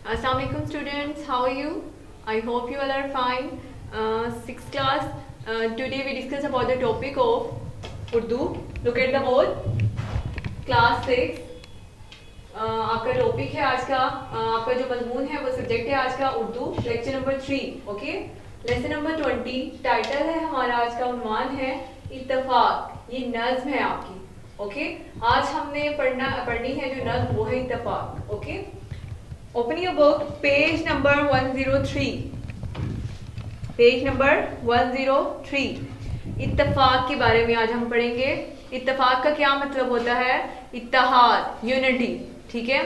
Assalamu alaikum students, how are you? I hope you all are fine. Sixth class, today we discuss about the topic of Urdu. Look at the board. Class 6. आपका topic है आज का, आपका जो मजमून है वो subject है आज का Urdu, lecture number 3. Okay, lesson number 20. Title है हमारा आज का, उन्वान है इत्तफाक. ये नज्म है आपकी. ओके, आज हमने पढ़नी है जो नज्म वो है इत्तफाक. Okay, open your book, page number 103. Page number 103. इत्तफाक के बारे में आज हम पढ़ेंगे. इत्तफाक का क्या मतलब होता है? इत्तेहाद, यूनिटी. ठीक है,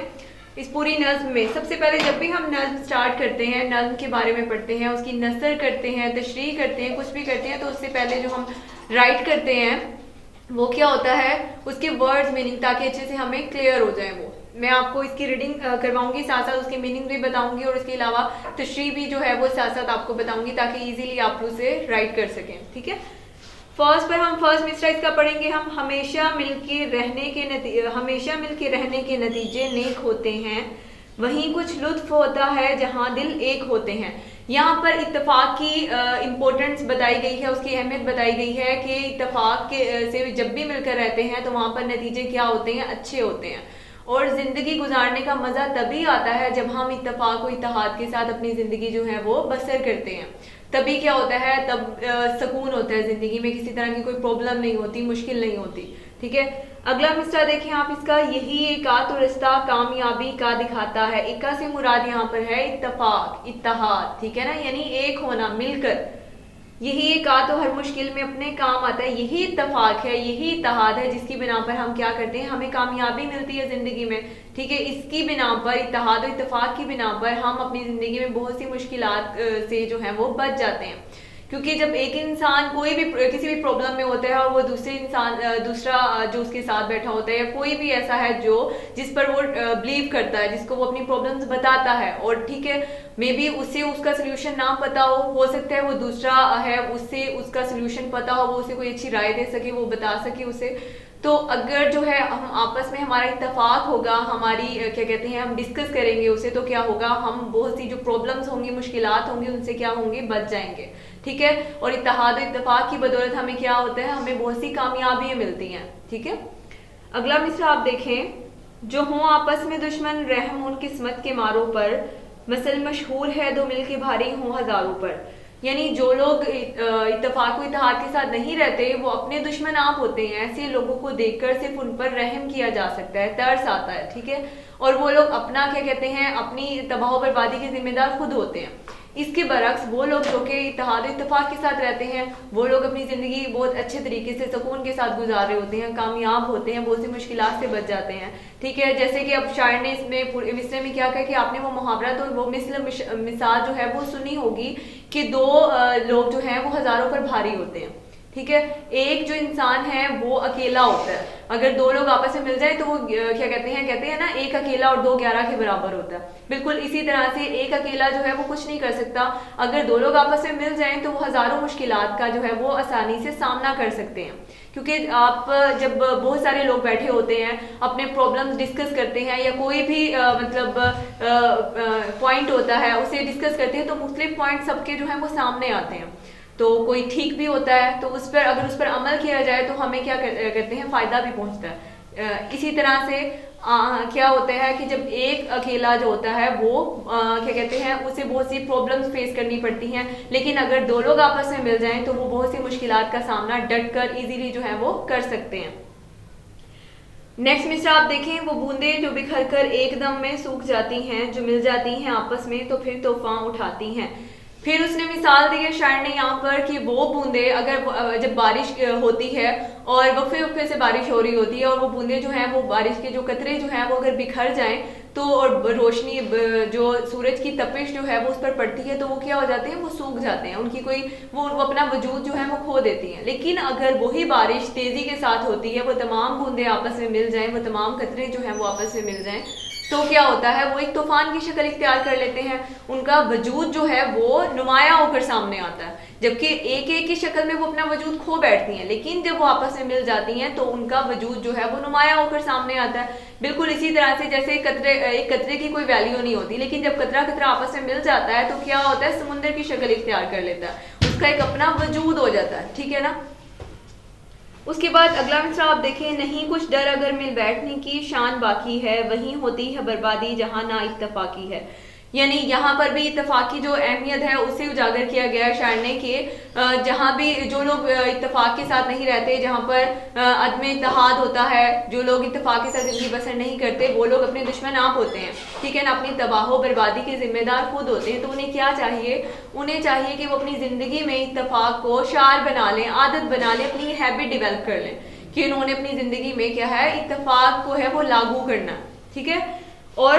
इस पूरी नज्म में सबसे पहले जब भी हम नज्म स्टार्ट करते हैं, नज्म के बारे में पढ़ते हैं, उसकी नसर करते हैं, तशरीह करते हैं, कुछ भी करते हैं, तो उससे पहले जो हम राइट करते हैं वो क्या होता है, उसके वर्ड्स मीनिंग, ताकि अच्छे से हमें क्लियर हो जाए. वो मैं आपको इसकी रीडिंग करवाऊंगी, साथ साथ उसकी मीनिंग भी बताऊंगी, और इसके अलावा तशरीह भी जो है वो साथ साथ आपको बताऊंगी, ताकि इजीली आप उसे राइट कर सकें. ठीक है, फर्स्ट पर हम फर्स्ट मिसरा इसका पढ़ेंगे. हम हमेशा मिलके रहने के नतीजे नेक होते हैं, वहीं कुछ लुत्फ होता है जहां दिल एक होते हैं. यहाँ पर इत्तेफाक की इम्पोर्टेंस बताई गई है, उसकी अहमियत बताई गई है कि इत्तेफाक के से जब भी मिलकर रहते हैं तो वहाँ पर नतीजे क्या होते हैं, अच्छे होते हैं. और ज़िंदगी गुजारने का मज़ा तभी आता है जब हम इत्तेफाक और इत्तेहाद के साथ अपनी ज़िंदगी जो है वो बसर करते हैं. तभी क्या होता है, तब सुकून होता है ज़िंदगी में, किसी तरह की कोई प्रॉब्लम नहीं होती, मुश्किल नहीं होती. ठीक है, अगला मिसरा देखें आप इसका. यही एका तो रास्ता कामयाबी का दिखाता है. एका से मुराद यहाँ पर है इत्तेफाक, इत्तेहाद. ठीक है ना, यानी एक होना, मिलकर. यही एका तो हर मुश्किल में अपने काम आता है. यही इत्तेफाक है, यही इत्तेहाद है जिसकी बिना पर हम क्या करते हैं, हमें कामयाबी मिलती है जिंदगी में. ठीक है, इसकी बिना पर, इत्तेहाद और इत्तेफाक की बिना पर हम अपनी जिंदगी में बहुत सी मुश्किलात से जो है वो बच जाते हैं. क्योंकि जब एक इंसान कोई भी किसी भी प्रॉब्लम में होता है और वो दूसरा जो उसके साथ बैठा होता है, कोई भी ऐसा है जो जिस पर वो बिलीव करता है, जिसको वो अपनी प्रॉब्लम्स बताता है, और ठीक है मे बी उसे उसका सोल्यूशन ना पता हो सकता है वो दूसरा है उससे उसका सोल्यूशन पता हो, वो उसे कोई अच्छी राय दे सके, वो बता सके उसे. तो अगर जो है हम आपस में हमारा इत्तेफाक होगा, हमारी क्या कहते हैं, हम डिस्कस करेंगे उसे, तो क्या होगा, हम बहुत सी जो प्रॉब्लम्स होंगी, मुश्किलात होंगी, उनसे क्या होंगे, बच जाएंगे. ठीक है, और इत्तेहाद और इत्तेफाक की बदौलत हमें क्या होता है, हमें बहुत सी कामयाबियां मिलती हैं. ठीक है, अगला मिसरा आप देखें. जो हों आपस में दुश्मन, रहम उन किस्मत के मारों पर, मसल मशहूर है दो मिल के भारी हों हजारों पर. यानी जो लोग इत्तेफाक व इत्तेहाद के साथ नहीं रहते, वो अपने दुश्मन आप होते हैं. ऐसे लोगों को देखकर सिर्फ उन पर रहम किया जा सकता है, तरस आता है. ठीक है, और वो लोग अपना क्या कहते हैं, अपनी तबाह बर्बादी के जिम्मेदार खुद होते हैं. इसके बरक्स वो लोग जो कि इत्तेहाद इत्तेफाक के साथ रहते हैं, वो लोग अपनी ज़िंदगी बहुत अच्छे तरीके से सुकून के साथ गुजार रहे होते हैं, कामयाब होते हैं, बहुत सी मुश्किलात से बच जाते हैं. ठीक है, जैसे कि अब शायर ने इसमें मिसरे में क्या कहा कि आपने वो मुहावरा तो वो मिसाल जो है वो सुनी होगी कि दो लोग जो हैं वो हज़ारों पर भारी होते हैं. ठीक है, एक जो इंसान है वो अकेला होता है. अगर दो लोग आपस में मिल जाए तो वो क्या कहते हैं ना, एक अकेला और दो 11 के बराबर होता है. बिल्कुल इसी तरह से एक अकेला जो है वो कुछ नहीं कर सकता. अगर दो लोग आपस में मिल जाएं तो वो हजारों मुश्किलात का जो है वो आसानी से सामना कर सकते हैं. क्योंकि आप जब बहुत सारे लोग बैठे होते हैं, अपने प्रॉब्लम्स डिस्कस करते हैं, या कोई भी पॉइंट होता है उसे डिस्कस करते हैं, तो मुख्तलिफ पॉइंट सबके जो है वो सामने आते हैं. तो कोई ठीक भी होता है तो अगर उस पर अमल किया जाए तो हमें क्या करते हैं, फ़ायदा भी पहुंचता है. इसी तरह से क्या होता है कि जब एक अकेला जो होता है वो क्या कहते हैं, उसे बहुत सी प्रॉब्लम्स फेस करनी पड़ती हैं. लेकिन अगर दो लोग आपस में मिल जाएं तो वो बहुत सी मुश्किलात का सामना डट कर इजीली जो है वो कर सकते हैं. नेक्स्ट मिसरा आप देखें. वो बूंदें जो बिखर कर एकदम में सूख जाती हैं, जो मिल जाती हैं आपस में तो फिर तूफान उठाती हैं. फिर उसने मिसाल दी है शायर ने यहाँ पर कि वो बूंदे अगर जब बारिश होती है और वक्फे वक्फे से बारिश हो रही होती है, और वो बूंदे जो हैं वो बारिश के जो कतरे जो हैं वो अगर बिखर जाएं तो, और रोशनी जो सूरज की तपिश जो है वो उस पर पड़ती है, तो वो क्या हो जाते हैं, वो सूख जाते हैं, उनकी कोई वो अपना वजूद जो है वो खो देती हैं. लेकिन अगर वही बारिश तेजी के साथ होती है, वो तमाम बूंदे आपस में मिल जाएं, वो तमाम कतरे जो हैं वो आपस में मिल जाएं, तो क्या होता है, वो एक तूफान की शक्ल इख्तियार कर लेते हैं, उनका वजूद जो है वो नुमाया होकर सामने आता है, जबकि एक एक की शक्ल में वो अपना वजूद खो बैठती हैं, लेकिन जब वो आपस में मिल जाती हैं तो उनका वजूद जो है वो नुमाया होकर सामने आता है। बिल्कुल इसी तरह से जैसे एक कतरे की कोई वैल्यू नहीं होती, लेकिन जब कतरा कतरा आपस में मिल जाता है तो क्या होता है, समुद्र की शक्ल इख्तियार कर लेता है, उसका एक अपना वजूद हो जाता है, ठीक है ना। उसके बाद अगला मिसरा आप देखें, नहीं कुछ डर अगर मिल बैठने की शान बाकी है, वहीं होती है बर्बादी जहां ना इत्तफाकी है। यानी यहाँ पर भी इत्तफाक की जो अहमियत है उसे उजागर किया गया है शायर ने कि जहाँ भी जो लोग इत्तफाक के साथ नहीं रहते, जहाँ पर अदम इत्तेहाद होता है, जो लोग इत्तफाक के साथ जिंदगी बसर नहीं करते, वो लोग अपने दुश्मन आप होते हैं, ठीक है ना, अपनी तबाह बर्बादी के जिम्मेदार खुद होते हैं। तो उन्हें क्या चाहिए, उन्हें चाहिए कि वो अपनी ज़िंदगी में इत्तफाक को शार बना लें, आदत बना लें, अपनी हैबिट डेवलप कर लें कि उन्होंने अपनी ज़िंदगी में क्या है, इत्तफाक को है वो लागू करना, ठीक है। और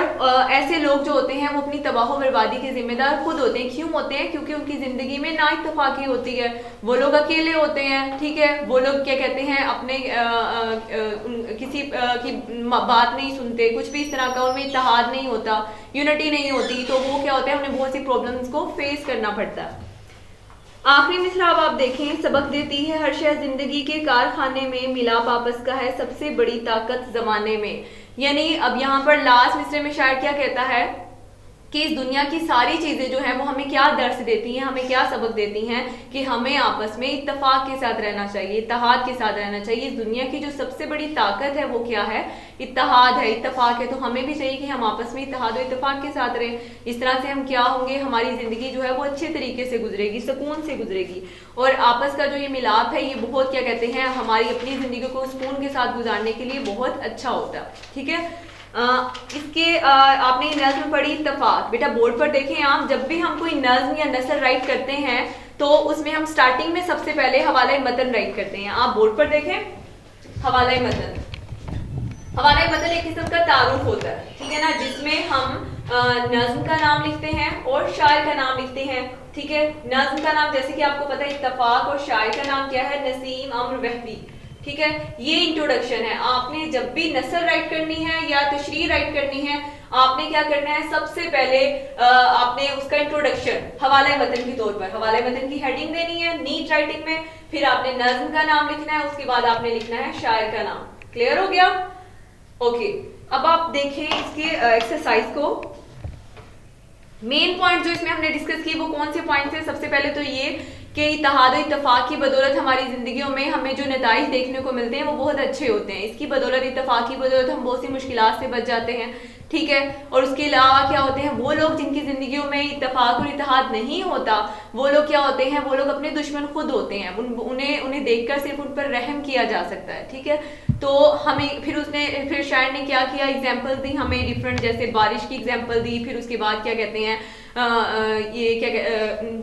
ऐसे लोग जो होते हैं वो अपनी तबाह बर्बादी के जिम्मेदार खुद होते हैं। क्यों होते हैं? क्योंकि उनकी जिंदगी में ना इत्तफाकी होती है, वो लोग अकेले होते हैं, ठीक है, वो लोग क्या कहते हैं, अपने किसी की बात नहीं सुनते, कुछ भी इस तरह का उनमें इत्तेहाद नहीं होता, यूनिटी नहीं होती, तो वो क्या होता है, उन्हें बहुत सी प्रॉब्लम्स को फेस करना पड़ता है। आखिरी मिसरा अब आप देखें, सबक देती है हर शय जिंदगी के कारखाने में, मिलाप आपस का है सबसे बड़ी ताकत जमाने में। यानी अब यहाँ पर लास्ट मिसरे में शायर क्या कहता है कि इस दुनिया की सारी चीजें जो हैं वो हमें क्या दर्स देती हैं, हमें क्या सबक देती हैं कि हमें आपस में इत्तेफाक के साथ रहना चाहिए, इत्तेहाद के साथ रहना चाहिए। इस दुनिया की जो सबसे बड़ी ताकत है वो क्या है, इत्तेहाद है, इत्तेफाक है। तो हमें भी चाहिए कि हम आपस में इत्तेहाद और इत्तेफाक के साथ रहें। इस तरह से हम क्या होंगे, हमारी जिंदगी जो है वो अच्छे तरीके से गुजरेगी, सुकून से गुजरेगी। और आपस का जो ये मिलाप है ये बहुत क्या कहते हैं, हमारी अपनी जिंदगी को सुकून के साथ गुजारने के लिए बहुत अच्छा होता है, ठीक है। इसके आपने नज्म पढ़ी इत्तेफाक, बेटा बोर्ड पर देखें आप, जब भी हम कोई नज्म या नसर राइट करते हैं तो उसमें हम स्टार्टिंग में सबसे पहले हवाला मतन राइट करते हैं। आप बोर्ड पर देखें, हवाला मतन, हवाला मतन एक किस्म का तारुफ होता है, ठीक है ना, जिसमें हम नज्म का नाम लिखते हैं और शायर का नाम लिखते हैं, ठीक है। नज्म का नाम जैसे कि आपको पता है इत्तेफाक, और शायर का नाम क्या है, नसीम अम्र वहबी, ठीक है। ये इंट्रोडक्शन है। आपने जब भी नसर राइट करनी है या तशरीह राइट करनी है, आपने क्या करना है, सबसे पहले आपने उसका इंट्रोडक्शन हवाला मतन के तौर पर हवाला मतन की हेडिंग देनी है नीट राइटिंग में, फिर आपने नज्म का नाम लिखना है, उसके बाद आपने लिखना है शायर का नाम। क्लियर हो गया? ओके, अब आप देखें इसके एक्सरसाइज को। मेन पॉइंट जो इसमें हमने डिस्कस किए वो कौन से पॉइंट्स हैं? सबसे पहले तो ये कि इत्तेहाद और इत्तेफाक की बदौलत हमारी जिंदगियों में हमें जो नताइज देखने को मिलते हैं वो बहुत अच्छे होते हैं। इसकी बदौलत, इत्तेफाक की बदौलत हम बहुत सी मुश्किलात से बच जाते हैं, ठीक है। और उसके अलावा क्या होते हैं, वो लोग जिनकी जिंदगियों में इत्तेफाक और इत्तेहाद नहीं होता, वो लोग क्या होते हैं, वो लोग अपने दुश्मन खुद होते हैं। उन्हें देखकर सिर्फ उन पर रहम किया जा सकता है, ठीक है। तो हमें फिर शायर ने क्या किया, एग्जाम्पल दी हमें डिफरेंट, जैसे बारिश की एग्जाम्पल दी, फिर उसके बाद क्या कहते हैं ये क्या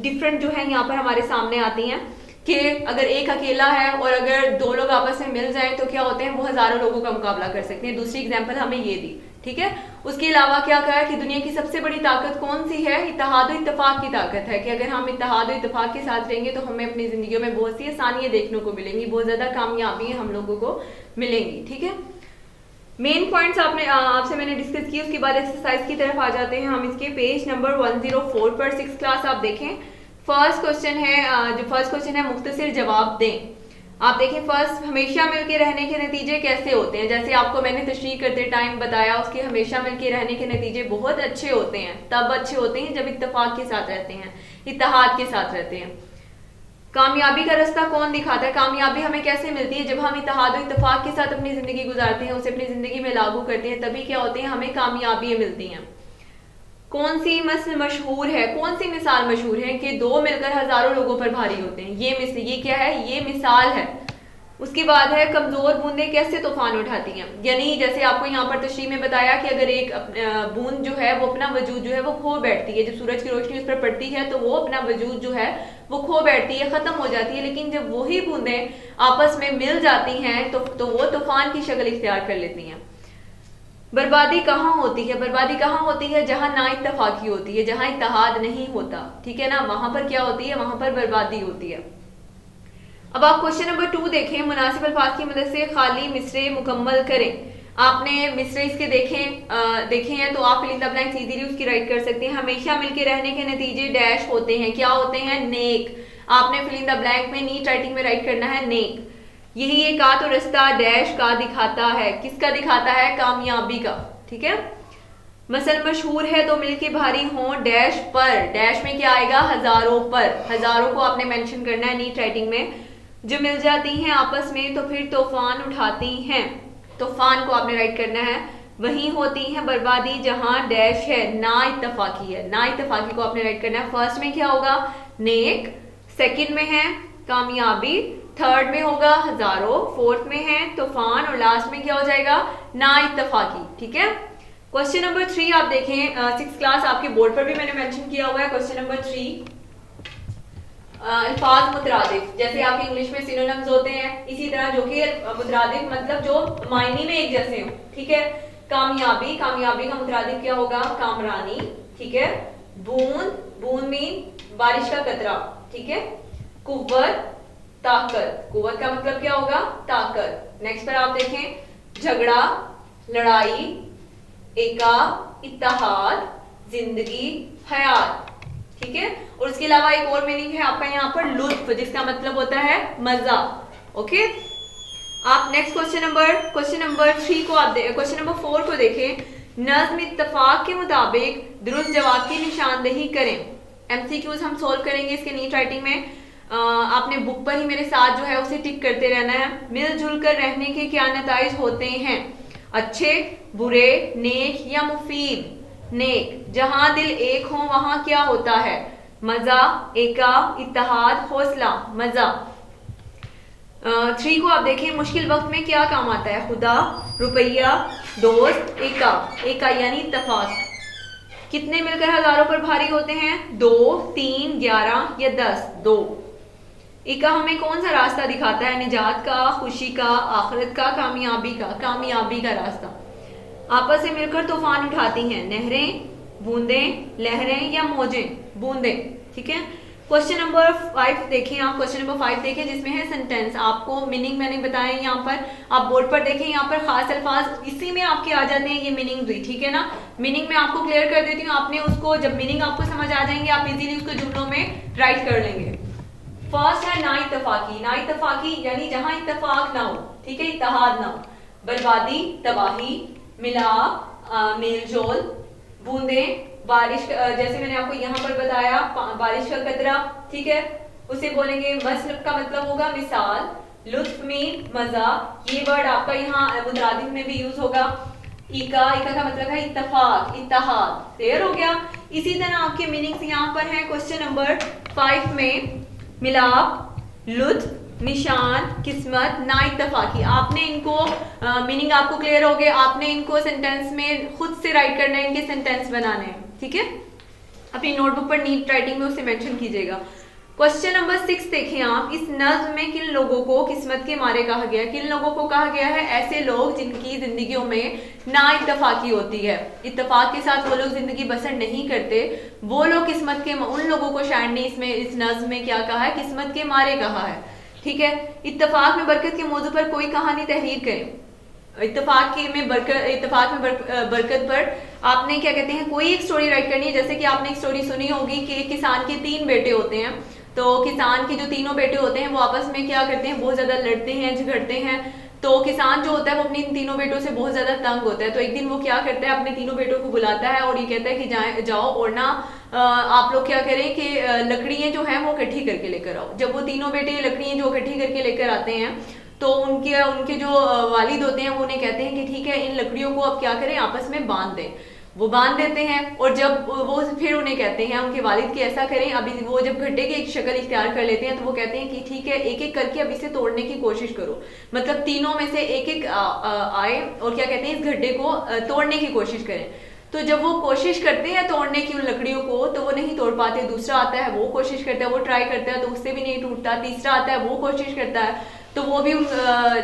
डिफरेंट जो है यहाँ पर हमारे सामने आती हैं कि अगर एक अकेला है और अगर दो लोग आपस में मिल जाएं तो क्या होते हैं, वो हजारों लोगों का मुकाबला कर सकते हैं। दूसरी एग्जाम्पल हमें ये दी, ठीक है। उसके अलावा क्या कहा कि दुनिया की सबसे बड़ी ताकत कौन सी है, इत्तेहाद और इत्तेफाक की ताकत है, कि अगर हम इत्तेहाद और इत्तेफाक के साथ रहेंगे तो हमें अपनी जिंदगियों में बहुत सी आसानियां देखने को मिलेंगी, बहुत ज्यादा कामयाबियां हम लोगों को मिलेंगी, ठीक है। मेन पॉइंट्स आपसे मैंने डिस्कस किए। उसके बाद एक्सरसाइज की तरफ आ जाते हैं हम। इसके पेज नंबर 104 पर 6th क्लास आप देखें। फर्स्ट क्वेश्चन है, जो फर्स्ट क्वेश्चन है मुख्तसर जवाब दें। आप देखें, फर्स्ट, हमेशा मिलके रहने के नतीजे कैसे होते हैं? जैसे आपको मैंने तशरीह करते टाइम बताया, उसके हमेशा मिलके रहने के नतीजे बहुत अच्छे होते हैं। तब अच्छे होते हैं जब इत्तेफाक के साथ रहते हैं, इत्तेहाद के साथ रहते हैं। कामयाबी का रास्ता कौन दिखाता है? कामयाबी हमें कैसे मिलती है? जब हम इत्तेहाद और इत्तेफाक के साथ अपनी जिंदगी गुजारते हैं, उसे अपनी जिंदगी में लागू करते हैं, तभी क्या होते हैं, हमें कामयाबियां मिलती हैं। कौन सी मसल मशहूर है, कौन सी मिसाल मशहूर है कि दो मिलकर हजारों लोगों पर भारी होते हैं? ये क्या है, ये मिसाल है। उसके बाद है कमजोर बूंदें कैसे तूफान उठाती हैं। यानी जैसे आपको यहाँ पर तशरीह में बताया कि अगर एक बूंद जो है वो अपना वजूद जो है वो खो बैठती है, जब सूरज की रोशनी उस पर पड़ती है तो वो अपना वजूद जो है वो खो बैठती है, खत्म हो जाती है। लेकिन जब वही बूंदें आपस में मिल जाती हैं तो वो तूफान की शक्ल इख्तियार कर लेती हैं। बर्बादी कहाँ होती है? बर्बादी कहाँ होती है? जहां ना इत्तेफाकी होती है, जहां इत्तेहाद नहीं होता, ठीक है ना, वहां पर क्या होती है, वहां पर बर्बादी होती है। अब आप क्वेश्चन नंबर 2 देखें, मुनासिब अल्फाज की मदद से खाली मिसरे मुकम्मल करें। आपने मिसरेज के देखे हैं तो आप fill in the blanks easily उसकी राइट कर सकते हैं। हमेशा मिलके रहने के नतीजे डैश होते हैं, क्या होते हैं? नेक। आपने फिल इन द ब्लैंक में नीट राइटिंग में राइट करना है नेक। यही एक का तो रास्ता डैश का दिखाता है, किसका दिखाता है? कामयाबी का। ठीक है। मसल मशहूर है तो मिलके भारी हो डैश पर, डैश में क्या आएगा? हजारों पर। हजारों को आपने मेंशन करना है नीट राइटिंग में। जो मिल जाती हैं आपस में तो फिर तूफान उठाती हैं, तूफान को आपने राइट करना है। वहीं होती है बर्बादी जहां डैश है, ना इत्तफाकी है, ना इत्तफाकी को आपने राइट करना है। फर्स्ट में क्या होगा? नेक। सेकंड में है कामयाबी। थर्ड में होगा हजारों। फोर्थ में है तूफान। और लास्ट में क्या हो जाएगा? ना इत्तफाकी। ठीक है। क्वेश्चन नंबर 3 आप देखें, 6th क्लास आपके बोर्ड पर भी मैंने मेंशन किया हुआ है। क्वेश्चन नंबर 3, अल्फाज मुतरादिफ, जैसे आपके इंग्लिश में सिनोनिम्स होते हैं, इसी तरह जो कि मुतरादिफ मतलब जो मायने में एक जैसे हो। ठीक है। कामयाबी, कामयाबी का मुतरादिफ क्या होगा? कामरानी। ठीक है। बूंद, बूंद मीन बारिश का कतरा। ठीक है। कुव्वत, ताकत, कुव्वत का मतलब क्या होगा? ताकत। नेक्स्ट पर आप देखें, झगड़ा, लड़ाई, एका, इत्तेहाद, जिंदगी, हयात। ठीक है। और उसके अलावा एक और मीनिंग है आपका यहाँ पर लुत्फ, जिसका मतलब होता है मजा। ओके। आप नेक्स्ट क्वेश्चन नंबर 3 को आप क्वेश्चन नंबर 4 को देखें। नज्म इत्तफाक के मुताबिक दुरुस्त जवाब की निशानदेही करें। एमसीक्यूज हम सोल्व करेंगे इसके नीट राइटिंग में। आपने बुक पर ही मेरे साथ जो है उसे टिक करते रहना है। मिलजुल कर रहने के क्या नताइज होते हैं? अच्छे, बुरे, नेक या मुफीद? नेक। जहां दिल एक हो वहां क्या होता है? मजा, एका, इत्तेहाद, हौसला, मजा। 3 को आप देखें, मुश्किल वक्त में क्या काम आता है? खुदा, रुपया, दोस्त, एका। एका यानी इत्तेफाक। कितने मिलकर हजारों पर भारी होते हैं? 2, 3, 11 या 10? 2। एका हमें कौन सा रास्ता दिखाता है? निजात का, खुशी का, आखिरत का, कामयाबी का? कामयाबी का रास्ता। आपस में मिलकर तूफान उठाती हैं, नहरें, बूंदें, लहरें या मौजें? बूंदें। ठीक है। क्वेश्चन नंबर 5 देखें आप, क्वेश्चन नंबर 5 देखें जिसमें है सेंटेंस। आपको मीनिंग मैंने बताया यहाँ पर, आप बोर्ड पर देखें, यहाँ पर खास अल्फाज इसी में आपके आ जाते हैं, ये मीनिंग हुई। ठीक है ना। मीनिंग में आपको क्लियर कर देती हूँ, आपने उसको जब मीनिंग आपको समझ आ जाएंगे आप इजीली उसको जुमलों में राइट कर लेंगे। फर्स्ट है ना इत्तफाकी। ना इत्तफाकी यानी जहां इत्तफाक ना हो। ठीक है। इत्तेहाद ना हो। बर्बादी, तबाही, मिलाप, मेलजोल, बूंदें, बारिश, जैसे मैंने आपको यहाँ पर बताया बारिश का कतरा। ठीक है। उसे बोलेंगे मसल का मतलब होगा मिसाल, लुत्फ मीन मजा। ये वर्ड आपका यहाँ मुतरादिफ में भी यूज होगा। इका, इका का मतलब है इत्तफाक, इत्तेहाद। क्लियर हो गया। इसी तरह आपके मीनिंग्स यहाँ पर हैं क्वेश्चन नंबर 5 में। मिलाप, लुत्फ, निशान, किस्मत, ना इत्तफाकी। आपने इनको मीनिंग आपको क्लियर हो गए, आपने इनको सेंटेंस में खुद से राइट करना है, इनके सेंटेंस बनाने हैं। ठीक है। अपनी नोटबुक पर नीट राइटिंग में उसे मेंशन कीजिएगा। क्वेश्चन नंबर 6 देखें आप। इस नज्म में किन लोगों को किस्मत के मारे कहा गया? किन लोगों को कहा गया है? ऐसे लोग जिनकी जिंदगियों में ना इत्तफाकी होती है, इत्तफाक के साथ वो लोग जिंदगी बसर नहीं करते, वो लोग किस्मत के, उन लोगों को शायर ने इसमें इस नज्म में क्या कहा है? किस्मत के मारे कहा है। ठीक है। इत्तफाक में बरकत के मौजू पर कोई कहानी तहरीर करें। इत्तफाक में बरकत पर आपने क्या कहते हैं कोई एक स्टोरी राइट करनी है। जैसे कि आपने एक स्टोरी सुनी होगी कि एक किसान के 3 बेटे होते हैं। तो किसान के जो तीनों बेटे होते हैं वो आपस में क्या करते हैं? बहुत ज्यादा लड़ते हैं, झगड़ते हैं। तो किसान जो होता है वो अपने इन तीनों बेटों से बहुत ज्यादा तंग होता है। तो एक दिन वो क्या करता है? अपने तीनों बेटों को बुलाता है और ये कहता है कि जाओ और ना आप लोग क्या करें कि लकड़ियां जो हैं वो इकट्ठी करके लेकर आओ। जब वो तीनों बेटे लकड़ियां जो इकट्ठी करके लेकर आते हैं तो उनके जो वालिद होते हैं वो उन्हें कहते हैं कि ठीक है इन लकड़ियों को अब क्या करें? आपस में बांध दें। वो बांध देते हैं और जब वो फिर उन्हें कहते हैं उनके वालिद कि ऐसा करें, अभी वो जब गड्ढे की एक शक्ल इख्तियार कर लेते हैं तो वो कहते हैं कि ठीक है एक एक करके अब इसे तोड़ने की कोशिश करो। मतलब तीनों में से एक एक आए और क्या कहते हैं इस गड्ढे को तोड़ने की कोशिश करें। तो जब वो कोशिश करते हैं तोड़ने की उन लकड़ियों को तो वो नहीं तोड़ पाते। दूसरा आता है वो कोशिश करता है, वो ट्राई करता है तो उससे भी नहीं टूटता। तीसरा आता है वो कोशिश करता है तो वो भी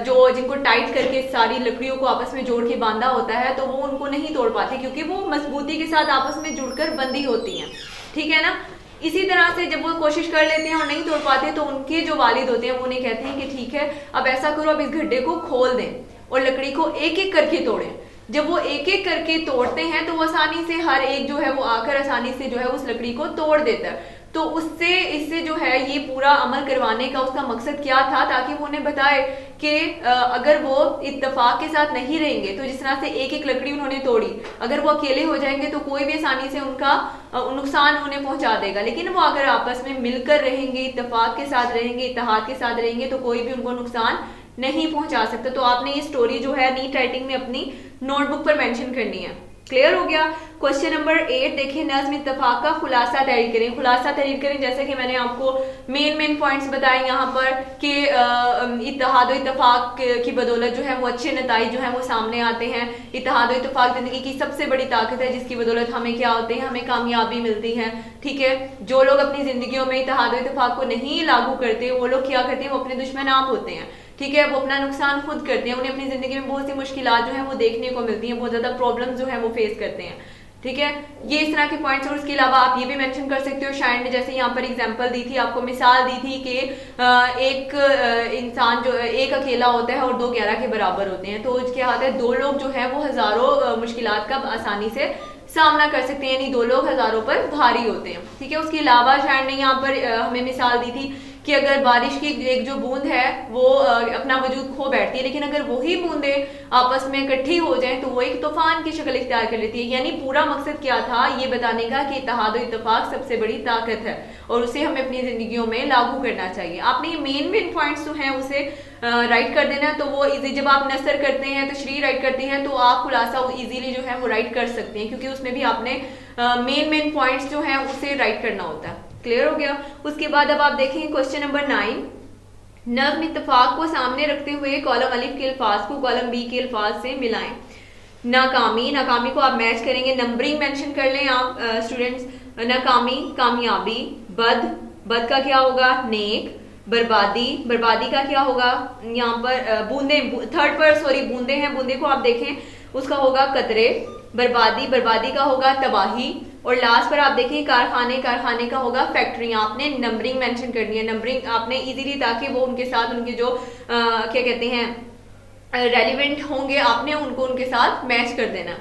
जो जिनको टाइट करके सारी लकड़ियों को आपस में जोड़ के बांधा होता है तो वो उनको नहीं तोड़ पाते क्योंकि वो मजबूती के साथ आपस में जुड़कर बंधी होती हैं। ठीक है ना। इसी तरह से जब वो कोशिश कर लेते हैं और नहीं तोड़ पाते तो उनके जो वालिद होते हैं वो उन्हें कहते हैं कि ठीक है अब ऐसा करो अब इस गड्ढे को खोल दें। और लकड़ी को एक एक करके तोड़ें। जब वो एक एक करके तोड़ते हैं तो वो आसानी से हर एक जो है वो आकर आसानी से जो है उस लकड़ी को तोड़ देता है। तो उससे इससे जो है ये पूरा अमल करवाने का उसका मकसद क्या था, ताकि वो उन्हें बताए कि अगर वो इत्तेफाक के साथ नहीं रहेंगे तो जिस तरह से एक एक लकड़ी उन्होंने तोड़ी, अगर वो अकेले हो जाएंगे तो कोई भी आसानी से उनका नुकसान उन्हें पहुंचा देगा। लेकिन वो अगर आपस में मिलकर रहेंगे, इत्तेफाक के साथ रहेंगे, इत्तेहाद के साथ रहेंगे तो कोई भी उनको नुकसान नहीं पहुंचा सकता। तो आपने ये स्टोरी जो है नीट राइटिंग में अपनी नोटबुक पर मेंशन करनी है। क्लियर हो गया। क्वेश्चन नंबर 8 देखिए, नज़्म इत्तेफाक का खुलासा तहरीर करें। खुलासा तहरीर करें जैसे कि मैंने आपको मेन पॉइंट्स बताए यहाँ पर कि इत्तेहाद और इत्तेफाक की बदौलत जो है वो अच्छे नताइज जो है वो सामने आते हैं। इत्तेहाद और इत्तेफाक जिंदगी की सबसे बड़ी ताकत है जिसकी बदौलत हमें क्या होते हैं, हमें कामयाबी मिलती है। ठीक है, जो लोग अपनी जिंदगियों में इत्तेहाद और इत्तेफाक को नहीं लागू करते वो लोग क्या करते हैं, वो अपने दुश्मन आप होते हैं। ठीक है, वो अपना नुकसान खुद करते हैं, उन्हें अपनी जिंदगी में बहुत सी मुश्किलात जो है वो देखने को मिलती हैं, बहुत ज्यादा प्रॉब्लम्स जो है वो फेस करते हैं। ठीक है, ये इस तरह के पॉइंट्स। और उसके अलावा आप ये भी मेंशन कर सकते हो, शायर ने जैसे यहाँ पर एग्जांपल दी थी, आपको मिसाल दी थी कि एक इंसान जो एक अकेला होता है और दो 11 के बराबर होते हैं। तो क्या होता है, दो लोग जो है वो हजारों मुश्किलात का आसानी से सामना कर सकते हैं, यानी दो लोग हजारों पर भारी होते हैं। ठीक है, उसके अलावा शायर ने यहाँ पर हमें मिसाल दी थी कि अगर बारिश की एक जो बूंद है वो अपना वजूद खो बैठती है, लेकिन अगर वही बूंदें आपस में इकट्ठी हो जाएं तो वो एक तूफान की शक्ल इख्तियार कर लेती है। यानी पूरा मकसद क्या था, ये बताने का कि इत्तेहाद और इत्तेफाक सबसे बड़ी ताकत है और उसे हमें अपनी जिंदगियों में लागू करना चाहिए। आपने ये मेन पॉइंट्स जो हैं उसे राइट कर देना। तो वो इजी, जब आप नसर करते हैं, तशरीह राइट करते हैं तो आप खुलासा इजीली जो है वो राइट कर सकते हैं, क्योंकि उसमें भी आपने मेन पॉइंट्स जो हैं उसे राइट करना होता है। क्लियर हो गया। उसके बाद अब आप देखें क्वेश्चन नंबर 9, नज़्म इत्तेफाक को सामने रखते हुए कॉलम अलिफ के अल्फाज को कॉलम बी के अल्फाज से मिलाएं। नाकामी, नाकामी को आप मैच करेंगे, नंबरिंग मेंशन कर लें आप स्टूडेंट्स। नाकामी कामयाबी, बद, बद का क्या होगा नेक, बर्बादी, बर्बादी का क्या होगा यहाँ पर बूंदे, थर्ड पर सॉरी बूंदे हैं, बूंदे को आप देखें उसका होगा कतरे, बर्बादी, बर्बादी का होगा तबाही, और लास्ट पर आप देखिए कारखाने, कारखाने का होगा फैक्ट्री। आपने नंबरिंग मेंशन करनी है, नंबरिंग आपने इजीली, ताकि वो उनके साथ उनके जो क्या कहते हैं रेलिवेंट होंगे, आपने उनको उनके साथ मैच कर देना।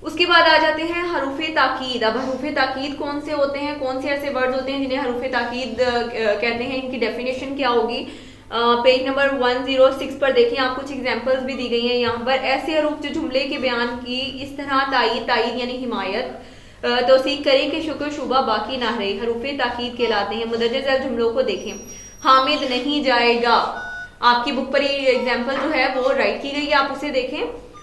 उसके बाद आ जाते हैं हरूफे ताकीद। अब हरूफे ताकीद कौन से होते हैं, कौन से ऐसे वर्ड्स होते हैं जिन्हें हरूफे ताकीद कहते हैं, इनकी डेफिनेशन क्या होगी। पेज नंबर 106 पर देखिए, आप कुछ एग्जांपल्स भी दी गई हैं यहाँ पर। ऐसे हरूफ जो जुमले के बयान की इस तरह तायीद, तायीद यानी हिमायत, तौसीक करें कि शुक्र शुबा बाकी ना रहे, हरूफे ताकीद कहलाते हैं। मुदज्जज जुमलों को देखें, हामिद नहीं जाएगा, आपकी बुक पर ये एग्जांपल जो है वो राइट की गई है, आप उसे देखें,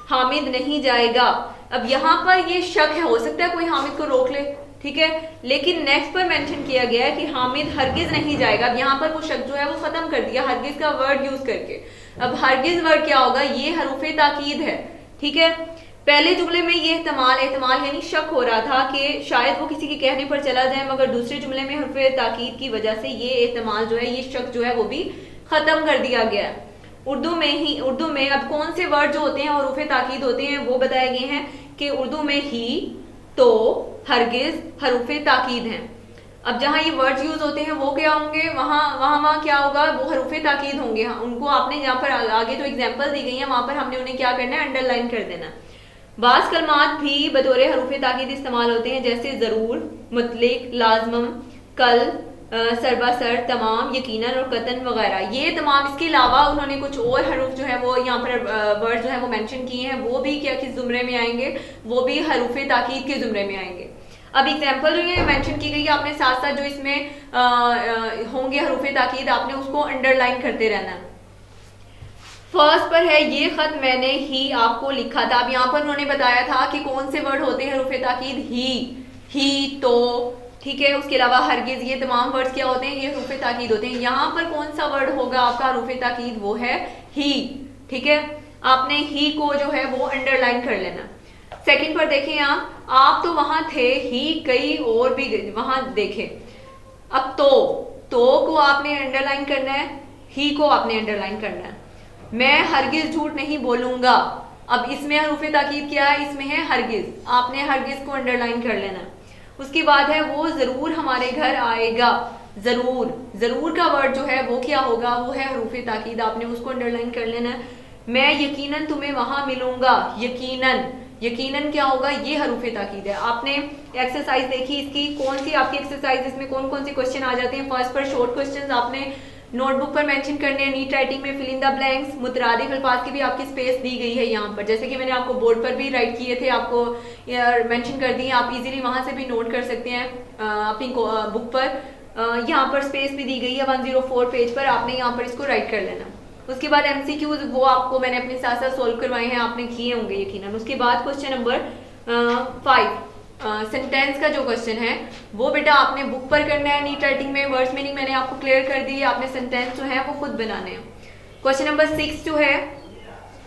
हामिद नहीं जाएगा। अब यहाँ पर ये शक है, हो सकता है कोई हामिद को रोक ले, ठीक है, लेकिन नेक्स्ट पर मेंशन किया गया है कि हामिद हरगिज नहीं जाएगा। अब यहाँ पर वो शक जो है वो खत्म कर दिया हरगिज का वर्ड यूज करके। अब हरगिज वर्ड क्या होगा, ये हरूफे ताकीद है। ठीक है, पहले जुमले में ये एहतमाल यानी शक हो रहा था कि शायद वो किसी के कहने पर चला जाए, मगर दूसरे जुमले में हरफे ताकीद की वजह से ये एहतमाल जो है, ये शक जो है वो भी खत्म कर दिया गया है। उर्दू में अब कौन से वर्ड जो होते हैं हरूफे ताकीद होते हैं वो बताए गए हैं कि उर्दू में ही, तो, हरगिज हरूफे ताकीद हैं। अब जहाँ ये वर्ड्स यूज होते हैं वो क्या होंगे, वहाँ क्या होगा, वो हरूफे ताकीद होंगे। उनको आपने जहाँ पर आगे जो एग्जाम्पल दी गई है वहां पर हमने उन्हें क्या करना है, अंडरलाइन कर देना। बास कलमात भी बतौर हरूफे ताकीद इस्तेमाल होते हैं, जैसे जरूर, मुतलिक, लाजमम, कल, सरबासर, तमाम, यकीनन और कतन वगैरह। ये तमाम, इसके अलावा उन्होंने कुछ और हरूफ जो है वो यहाँ पर वर्ड जो है वो मेंशन किए हैं, वो भी क्या किस जुमरे में आएंगे, वो भी हरूफे ताकीद के जुमरे में आएंगे। अब एग्जाम्पल जो ये मेंशन की गई है, आपने साथ साथ जो इसमें होंगे हरूफे ताकीद, आपने उसको अंडरलाइन करते रहना है। फर्स्ट पर है, ये खत मैंने ही आपको लिखा था। अब यहाँ पर उन्होंने बताया था कि कौन से वर्ड होते हैं हरूफे ताकीद, ही, तो, ठीक है। उसके अलावा हरगिज, ये तमाम वर्ड्स क्या होते हैं, ये हरूफे ताकीद होते हैं। यहाँ पर कौन सा वर्ड होगा आपका हरूफे ताकीद, वो है ही। ठीक है, आपने ही को जो है वो अंडरलाइन कर लेना। सेकंड पर देखें, आप तो वहां थे, ही कई और भी वहां देखे। अब तो को आपने अंडरलाइन करना है, ही को आपने अंडरलाइन करना है। मैं हरगिज झूठ नहीं बोलूंगा। अब इसमें हरूफे ताकीद क्या है, इसमें है हरगिज, आपने हरगिज को अंडरलाइन कर लेना। उसके बाद है, वो जरूर हमारे घर आएगा। जरूर का वर्ड जो है वो क्या होगा, वो है हरूफे ताकीद, आपने उसको अंडरलाइन कर लेना। मैं यकीनन तुम्हें वहां मिलूंगा, यकीनन, यकीनन क्या होगा, ये हरूफ ताकीद है। आपने एक्सरसाइज देखी इसकी, कौन सी आपकी एक्सरसाइज, इसमें कौन कौन से क्वेश्चन आ जाते हैं। फर्स्ट पर शॉर्ट क्वेश्चंस आपने नोटबुक पर मेंशन करने हैं, नीट राइटिंग में फिल इन द ब्लैंक्स, मुतरादिफ अल्फाज की भी आपकी स्पेस दी गई है यहाँ पर, जैसे कि मैंने आपको बोर्ड पर भी राइट किए थे, आपको मेंशन कर दिए, आप इजीली वहां से भी नोट कर सकते हैं अपनी बुक पर। यहाँ पर स्पेस भी दी गई है 104 पेज पर, आपने यहाँ पर इसको राइट कर लेना। उसके बाद एमसीक्यूज वो आपको मैंने अपने साथ साथ सोल्व करवाए हैं, आपने किए होंगे यकीनन। उसके बाद क्वेश्चन नंबर 5, सेंटेंस का जो क्वेश्चन है वो बेटा आपने बुक पर करना है। नीट राइटिंग में वर्ड्स मीनिंग मैंने आपको क्लियर कर दी है, आपने सेंटेंस जो है वो खुद बनाने हैं। क्वेश्चन नंबर 6 जो है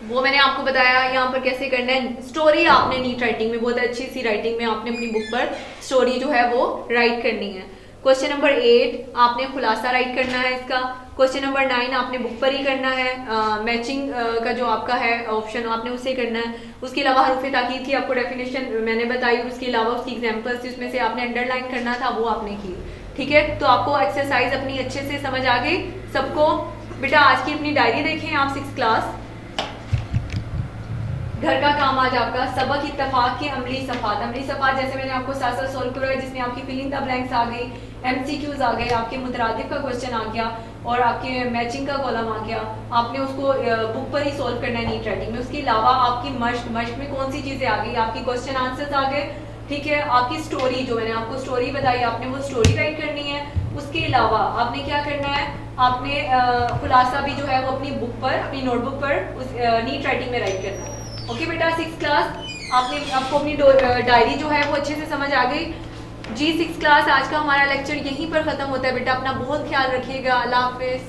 वो मैंने आपको बताया यहाँ पर कैसे करना है। स्टोरी आपने नीट राइटिंग में बहुत अच्छी सी राइटिंग में आपने अपनी बुक पर स्टोरी जो है वो राइट करनी है। क्वेश्चन नंबर 8 आपने खुलासा राइट करना है इसका। क्वेश्चन नंबर 9 आपने बुक पर ही करना है, मैचिंग का जो आपका है ऑप्शन आपने उसे करना है। उसके अलावा हरूफ ताकीद की आपको डेफिनेशन मैंने बताई, और उसके अलावा उसकी एग्जांपल्स थी, उसमें से आपने अंडरलाइन करना था, वो आपने की। ठीक है, तो आपको एक्सरसाइज अपनी अच्छे से समझ आ गई सबको। बेटा आज की अपनी डायरी देखें आप, 6th क्लास, घर का काम आज आपका सबक इत्तफाक के अमली सफात। अमली सफात जैसे मैंने आपको साथ साथ सोल्व करवाया, जिसमें आपकी फिलिंग द ब्लैंक्स आ गई, एमसीक्यूज आ गए, आपके मुतरादिफ का क्वेश्चन आ गया और आपके मैचिंग का कॉलम आ गया। आपने उसको बुक पर ही सोल्व करना है नीट राइटिंग में। उसके अलावा आपकी मश्क में कौन सी चीजें आ गई, आपकी क्वेश्चन आंसर्स आ गए। ठीक है, आपकी स्टोरी जो मैंने आपको स्टोरी बताई, आपने वो स्टोरी राइट करनी है। उसके अलावा आपने क्या करना है, आपने खुलासा भी जो है वो अपनी बुक पर, अपनी नोटबुक पर उस नीट राइटिंग में राइट करना है। ओके बेटा 6th क्लास, आपको अपनी डायरी जो है वो अच्छे से समझ आ गई जी। 6th क्लास आज का हमारा लेक्चर यहीं पर खत्म होता है बेटा, अपना बहुत ख्याल रखिएगा। अल्लाह हाफिज।